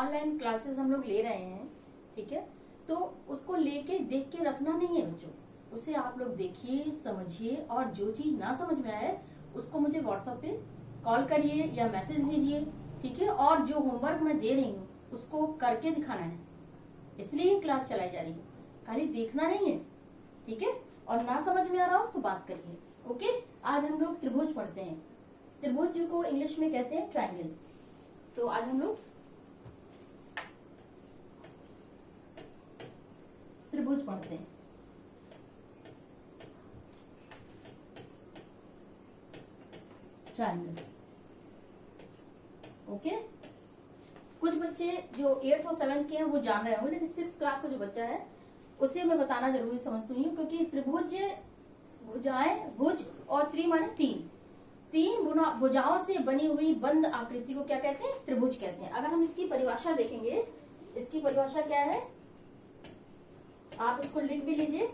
Online classes हम लोग ले रहे हैं, ठीक है, तो उसको लेके देख के रखना नहीं है बच्चों, उसे आप लोग देखिए, समझिए, और जो चीज ना समझ में आए उसको मुझे व्हाट्सएप पे कॉल करिए या मैसेज भेजिए, ठीक है। और जो होमवर्क मैं दे रही हूँ उसको करके दिखाना है, इसलिए ये क्लास चलाई जा रही है, खाली देखना नहीं है, ठीक है। और ना समझ में आ रहा हो तो बात करिए, ओके। आज हम लोग त्रिभुज पढ़ते हैं, त्रिभुज को इंग्लिश में कहते हैं ट्रायंगल। तो आज हम लोग त्रिभुज पढ़ते हैं। Triangle, okay. कुछ बच्चे जो 8th और 7th के हैं वो जान रहे होंगे, लेकिन 6th क्लास का जो बच्चा है उसे मैं बताना जरूरी समझती हूँ, क्योंकि त्रिभुज, भुजाएं, भुज और त्रि माने तीन, तीन भुजाओं से बनी हुई बंद आकृति को क्या कहते हैं? त्रिभुज कहते हैं। अगर हम इसकी परिभाषा देखेंगे, इसकी परिभाषा क्या है, आप इसको लिख भी लीजिए।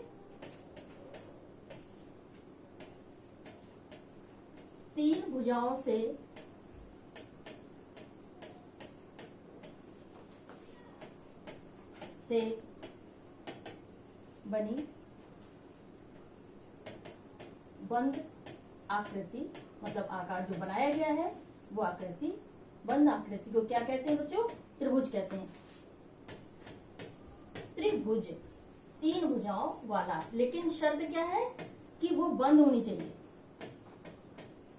तीन भुजाओं से बनी बंद आकृति, मतलब आकार जो बनाया गया है वो आकृति, बंद आकृति को क्या कहते हैं बच्चों? त्रिभुज कहते हैं। त्रिभुज तीन भुजाओं वाला, लेकिन शर्त क्या है कि वो बंद होनी चाहिए,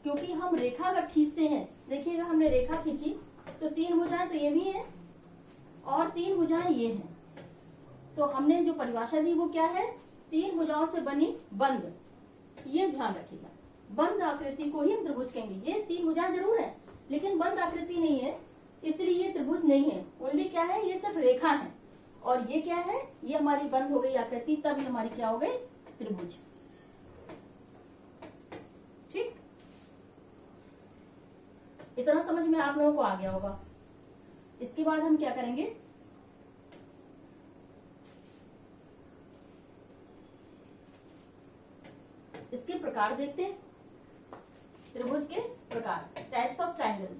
क्योंकि हम रेखा अगर खींचते हैं, देखिएगा हमने रेखा खींची तो तीन भुजाएं तो ये भी है और तीन भुजाएं ये हैं, तो हमने जो परिभाषा दी वो क्या है? तीन भुजाओं से बनी बंद। ये ध्यान रखिएगा, बंद आकृति को ही हम त्रिभुज कहेंगे। ये तीन भुजाएं जरूर है लेकिन बंद आकृति नहीं है, इसलिए ये त्रिभुज नहीं है। ओनली क्या है? ये सिर्फ रेखा है, और ये क्या है? ये हमारी बंद हो गई आकृति, तब ये हमारी क्या हो गई? त्रिभुज। ठीक, इतना समझ में आप लोगों को आ गया होगा। इसके बाद हम क्या करेंगे, इसके प्रकार देखते हैं। त्रिभुज के प्रकार, टाइप्स ऑफ ट्रायंगल।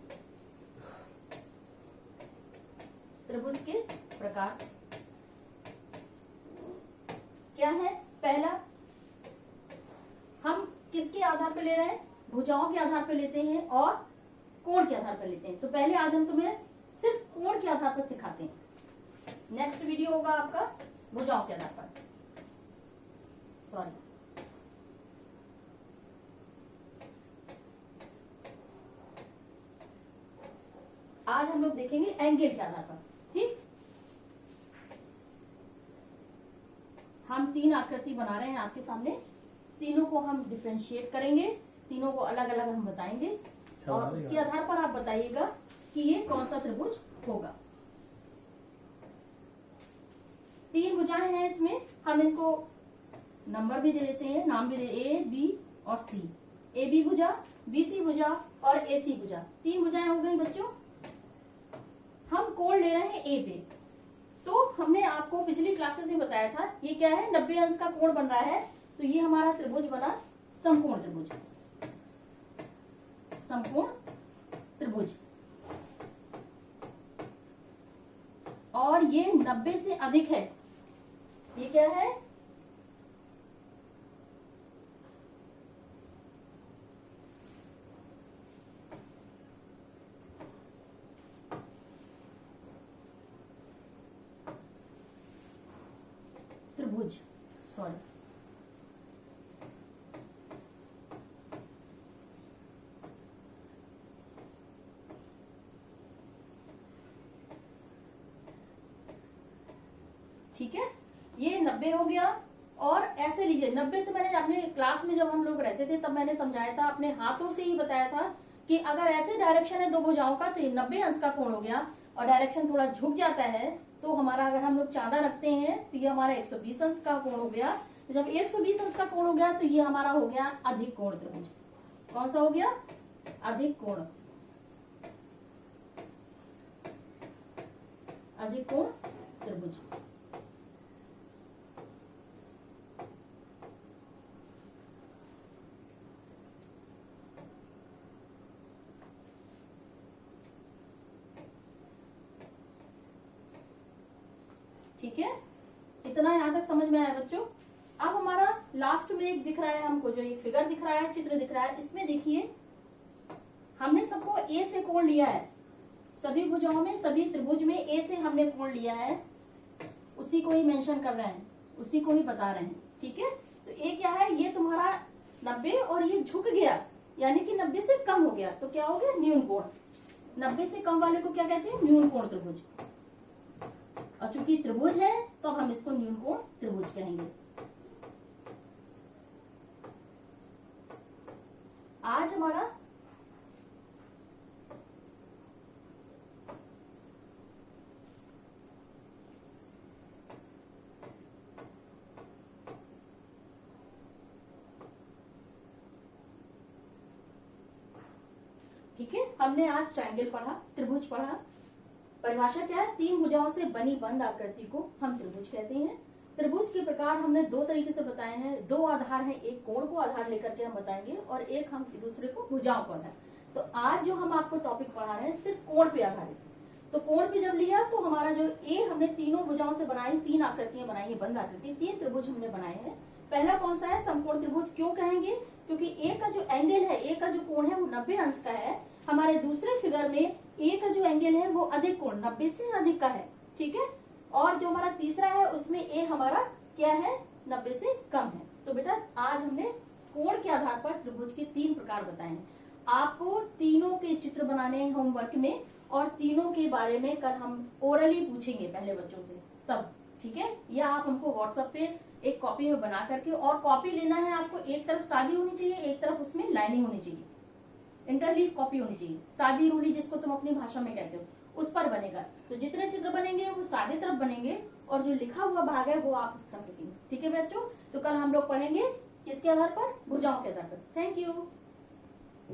त्रिभुज के प्रकार क्या है? पहला, हम किसके आधार पर ले रहे हैं? भुजाओं के आधार पर लेते हैं और कोण के आधार पर लेते हैं। तो पहले आज हम तुम्हें सिर्फ कोण के आधार पर सिखाते हैं। नेक्स्ट वीडियो होगा आपका भुजाओं के आधार पर। सॉरी, आज हम लोग देखेंगे एंगल के आधार पर। ठीक, हम तीन आकृति बना रहे हैं आपके सामने, तीनों को हम डिफरेंशिएट करेंगे, तीनों को अलग अलग हम बताएंगे और उसके आधार पर आप बताइएगा कि ये कौन सा त्रिभुज होगा। तीन भुजाएं हैं इसमें, हम इनको नंबर भी दे देते हैं, नाम भी दे, ए बी और सी। ए बी भुजा, बी सी भुजा और ए सी भुजा, तीन भुजाएं हो गई बच्चों। हम कोण ले रहे हैं ए पे, तो हमने आपको पिछली क्लासेस में बताया था ये क्या है? 90 अंश का कोण बन रहा है, तो ये हमारा त्रिभुज बना समकोण त्रिभुज। समकोण त्रिभुज, और ये 90 से अधिक है, ये क्या है? त्रिभुज, सॉरी, ठीक है। ये 90 हो गया। और ऐसे लीजिए, 90 से मैंने अपने क्लास में जब हम लोग रहते थे तब मैंने समझाया था, अपने हाथों से ही बताया था कि अगर ऐसे डायरेक्शन है दो भुजाओं का तो ये 90 अंश का कोण हो गया, और डायरेक्शन थोड़ा झुक जाता है तो हमारा, अगर हम लोग चांदा रखते हैं तो ये हमारा 120 अंश का कोण हो गया। जब 120 अंश का कोण हो गया तो ये हमारा हो गया अधिक कोण त्रिभुज। कौन सा हो गया? अधिक कोण, अधिक कोण त्रिभुज। ठीक है, इतना यहाँ तक समझ में आया बच्चों। अब हमारा लास्ट में एक दिख रहा है हमको, जो एक फिगर दिख रहा है, चित्र दिख रहा है, इसमें देखिए हमने सबको ए से कोण लिया है, सभी भुजाओं में, सभी त्रिभुज में ए से हमने कोण लिया है, उसी को ही मेंशन कर रहे हैं, उसी को ही बता रहे हैं। ठीक है, तो ए क्या है, ये तुम्हारा 90 और ये झुक गया, यानी कि 90 से कम हो गया, तो क्या हो गया, न्यून कोण। 90 से कम वाले को क्या कहते हैं, न्यून कोण त्रिभुज। और चूंकि त्रिभुज है तो हम इसको न्यून कोण त्रिभुज कहेंगे। आज हमारा ठीक है, हमने आज ट्रायंगल पढ़ा, त्रिभुज पढ़ा। परिभाषा क्या है, तीन भुजाओं से बनी बंद आकृति को हम त्रिभुज कहते हैं। त्रिभुज के प्रकार हमने दो तरीके से बताए हैं, दो आधार हैं, एक कोण को आधार लेकर के हम बताएंगे और एक हम दूसरे को भुजाओं को आधार। तो आज जो हम आपको टॉपिक पढ़ा रहे हैं सिर्फ कोण पे आधारित। तो कोण पे जब लिया तो हमारा जो ए हमने तीनों भुजाओं से बनाई, तीन आकृतियां बनाई है, बंद आकृति, तीन त्रिभुज हमने बनाए हैं। पहला कौन सा है, समकोण त्रिभुज। क्यों कहेंगे, क्योंकि ए का जो एंगल है, ए का जो कोण है वो 90 अंश का है। हमारे दूसरे फिगर में ए का जो एंगल है वो अधिक कोण 90 से अधिक का है। ठीक है, और जो हमारा तीसरा है उसमें ए हमारा क्या है, 90 से कम है। तो बेटा आज हमने कोण के आधार पर त्रिभुज के तीन प्रकार बताए हैं। आपको तीनों के चित्र बनाने हैं होमवर्क में, और तीनों के बारे में कल हम ओरली पूछेंगे पहले बच्चों से तब। ठीक है, या आप हमको व्हाट्सएप पे एक कॉपी में बना करके, और कॉपी लेना है आपको, एक तरफ सादी होनी चाहिए, एक तरफ उसमें लाइनिंग होनी चाहिए, इंटरलीफ कॉपी होनी चाहिए। सादी रूली जिसको तुम अपनी भाषा में कहते हो, उस पर बनेगा। तो जितने चित्र बनेंगे वो सादे तरफ बनेंगे, और जो लिखा हुआ भाग है वो आप उस तरफ लिखेंगे। ठीक है बच्चों, तो कल हम लोग पढ़ेंगे किसके आधार पर, भुजाओं के आधार पर। Thank you.